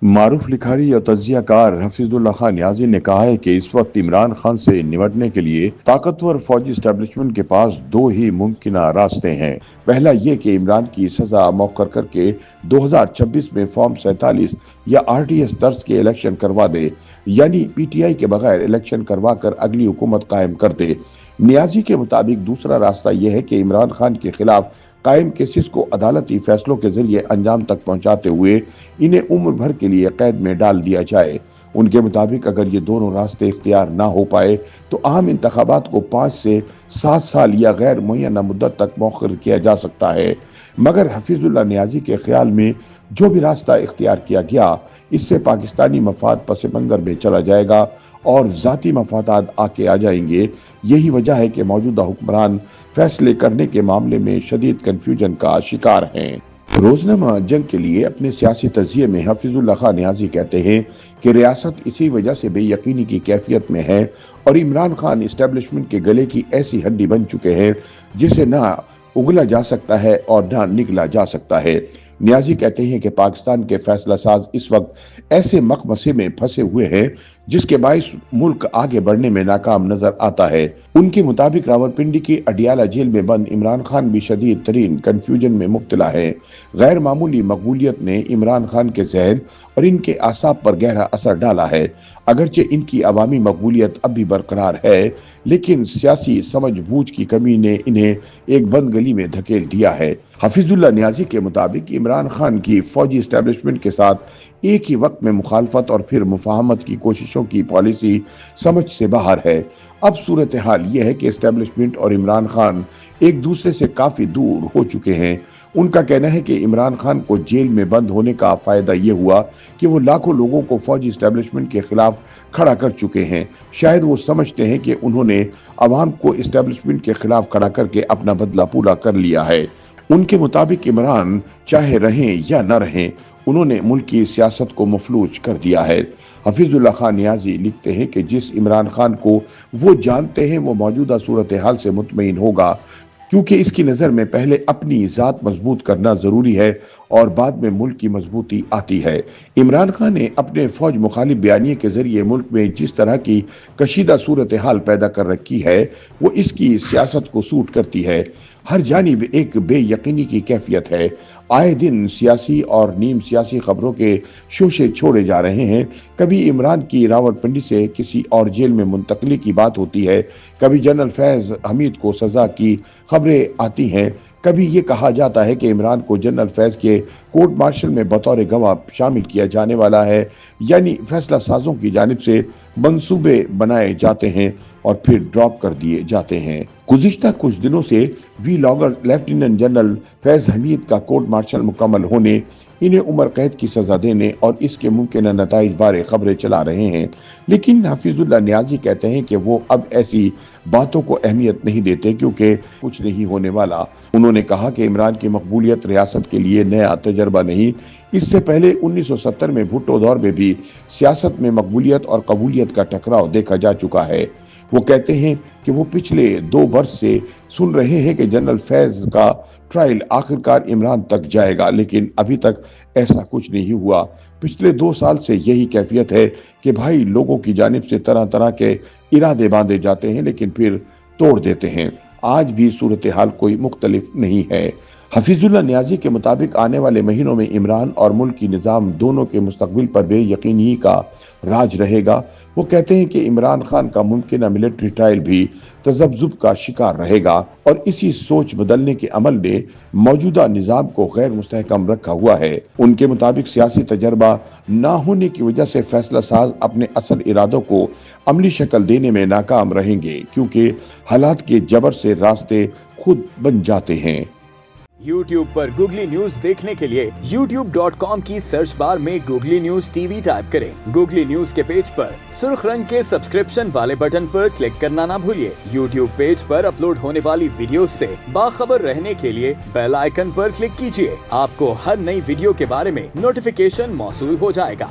معروف لکھاری اور تجزیہ کار حفیظ اللہ خان نیازی نے کہا ہے کہ اس وقت عمران خان سے نمٹنے کے لیے طاقتور فوجی اسٹیبلشمنٹ کے پاس دو ہی ممکنہ راستے ہیں۔ پہلا یہ کہ عمران کی سزا مؤخر کر کے 2026 میں فارم 47 یا RTS طرز کے الیکشن کروا دے، یعنی پی ٹی آئی کے بغیر الیکشن کروا کر اگلی حکومت قائم کر دے۔ نیازی کے مطابق دوسرا راستہ یہ ہے کہ عمران خان کے خلاف قائم کیسز کو عدالتی فیصلوں کے ذریعے انجام تک پہنچاتے ہوئے انہیں عمر بھر کے لیے قید میں ڈال دیا جائے۔ ان کے مطابق اگر یہ دونوں راستے اختیار نہ ہو پائے تو عام انتخابات کو 5 سے 7 سال یا غیر معینہ مدت تک مؤخر کیا جا سکتا ہے۔ مگر حفیظ اللہ نیازی کے خیال میں جو بھی راستہ اختیار کیا گیا اس سے پاکستانی مفاد پس منظر میں چلا جائے گا اور ذاتی مفادات آکے آ جائیں گے۔ یہی وجہ ہے کہ موجودہ حکمران فیصلے کرنے کے معاملے میں شدید کنفیوژن کا شکار ہیں۔ روزنامہ جنگ کے لیے اپنے سیاسی تجزیے میں حفیظ اللہ خان نیازی کہتے ہیں کہ ریاست اسی وجہ سے بے یقینی کی کیفیت میں ہے اور عمران خان اسٹیبلشمنٹ کے گلے کی ایسی ہڈی بن چکے ہیں جسے نہ اگلا جا سکتا ہے اور نہ نگلا جا سکتا ہے۔ نیازی کہتے ہیں کہ پاکستان کے فیصلہ ساز اس وقت ایسے مخمصے میں پھنسے ہوئے ہیں جس کے باعث ملک آگے بڑھنے میں ناکام نظر آتا ہے۔ ان کے مطابق راولپنڈی کی اڈیالہ جیل میں بند عمران خان بھی شدید ترین کنفیوژن میں مبتلا ہے۔ غیر معمولی مقبولیت نے عمران خان کے ذہن اور ان کے اعصاب پر گہرا اثر ڈالا ہے۔ اگرچہ ان کی عوامی مقبولیت اب بھی برقرار ہے لیکن سیاسی سمجھ بوجھ کی کمی نے انہیں ایک بند گلی میں دھکیل دیا ہے۔ حفیظ اللہ نیازی کے مطابق عمران خان کی فوجی اسٹیبلشمنٹ کے ساتھ ایک ہی وقت میں مخالفت اور پھر مفاہمت کی کوششوں کی پالیسی سمجھ سے باہر ہے۔ اب صورتحال یہ ہے کہ اسٹیبلشمنٹ اور عمران خان ایک دوسرے سے کافی دور ہو چکے ہیں۔ ان کا کہنا ہے کہ عمران خان کو جیل میں بند ہونے کا فائدہ یہ ہوا کہ وہ لاکھوں لوگوں کو فوجی اسٹیبلشمنٹ کے خلاف کھڑا کر چکے ہیں۔ شاید وہ سمجھتے ہیں کہ انہوں نے عوام کو اسٹیبلشمنٹ کے خلاف کھڑا کر کے اپنا بدلہ پورا کر لیا ہے۔ ان کے مطابق عمران چاہے رہیں یا نہ رہیں انہوں نے ملک کی سیاست کو مفلوج کر دیا ہے۔ حفیظ اللہ خان نیازی لکھتے ہیں کہ جس عمران خان کو وہ جانتے ہیں وہ موجودہ صورتحال سے مطمئن ہوگا کیونکہ اس کی نظر میں پہلے اپنی ذات مضبوط کرنا ضروری ہے اور بعد میں ملک کی مضبوطی آتی ہے۔ عمران خان نے اپنے فوج مخالف بیانیے کے ذریعے ملک میں جس طرح کی کشیدہ صورتحال پیدا کر رکھی ہے وہ اس کی سیاست کو سوٹ کرتی ہے۔ ہر جانب ایک بے یقینی کی کیفیت ہے۔ آئے دن سیاسی اور نیم سیاسی خبروں کے شوشے چھوڑے جا رہے ہیں۔ کبھی عمران کی راولپنڈی سے کسی اور جیل میں منتقلی کی بات ہوتی ہے، کبھی جنرل فیض حمید کو سزا کی خبریں آتی ہیں، کبھی یہ کہا جاتا ہے کہ عمران کو جنرل فیض کے کورٹ مارشل میں بطور گواہ شامل کیا جانے والا ہے، یعنی فیصلہ سازوں کی جانب سے منصوبے بنائے جاتے ہیں اور پھر ڈراپ کر دیے جاتے ہیں۔ گزشتہ کچھ دنوں سے وی لاگر لیفٹیننٹ جنرل فیض حمید کا کورٹ مارشل مکمل ہونے، انہیں عمر قید کی سزا دینے اور اس کے ممکنہ نتائج بارے خبریں چلا رہے ہیں، لیکن حفیظ اللہ نیازی کہتے ہیں کہ وہ اب ایسی باتوں کو اہمیت نہیں دیتے کیونکہ کچھ نہیں ہونے والا۔ انہوں نے کہا کہ عمران کی مقبولیت ریاست کے لیے نیا تجربہ نہیں، اس سے پہلے 1970 میں بھٹو دور میں بھی سیاست میں مقبولیت اور قبولیت کا ٹکراؤ دیکھا جا چکا ہے۔ وہ کہتے ہیں کہ وہ پچھلے 2 برس سے سن رہے ہیں کہ جنرل فیض کا ٹرائل آخرکار عمران تک جائے گا لیکن ابھی تک ایسا کچھ نہیں ہوا۔ پچھلے 2 سال سے یہی کیفیت ہے کہ بھائی لوگوں کی جانب سے طرح طرح کے ارادے باندھے جاتے ہیں لیکن پھر توڑ دیتے ہیں۔ آج بھی صورتحال کوئی مختلف نہیں ہے۔ حفیظ اللہ نیازی کے مطابق آنے والے مہینوں میں عمران اور ملکی نظام دونوں کے مستقبل پر بے یقینی کا راج رہے گا۔ وہ کہتے ہیں کہ عمران خان کا ممکنہ ملٹری ٹرائل بھی تذبذب کا شکار رہے گا اور اسی سوچ بدلنے کے عمل نے موجودہ نظام کو غیر مستحکم رکھا ہوا ہے۔ ان کے مطابق سیاسی تجربہ نہ ہونے کی وجہ سے فیصلہ ساز اپنے اصل ارادوں کو عملی شکل دینے میں ناکام رہیں گے کیونکہ حالات کے جبر سے راستے خود بن جاتے ہیں۔ YouTube پر گوگلی نیوز دیکھنے کے لیے youtube.com کی سرچ بار میں googly news T V type کریں۔ گوگلی نیوز کے پیج پر سرخ رنگ کے سبسکرپشن والے بٹن پر کلک کرنا نہ بھولیے۔ YouTube پیج پر اپلوڈ ہونے والی ویڈیوز سے باخبر رہنے کے لیے بیل آئیکن پر کلک کیجیے۔ آپ کو ہر نئی ویڈیو کے بارے میں نوٹیفیکیشن موصول ہو جائے گا۔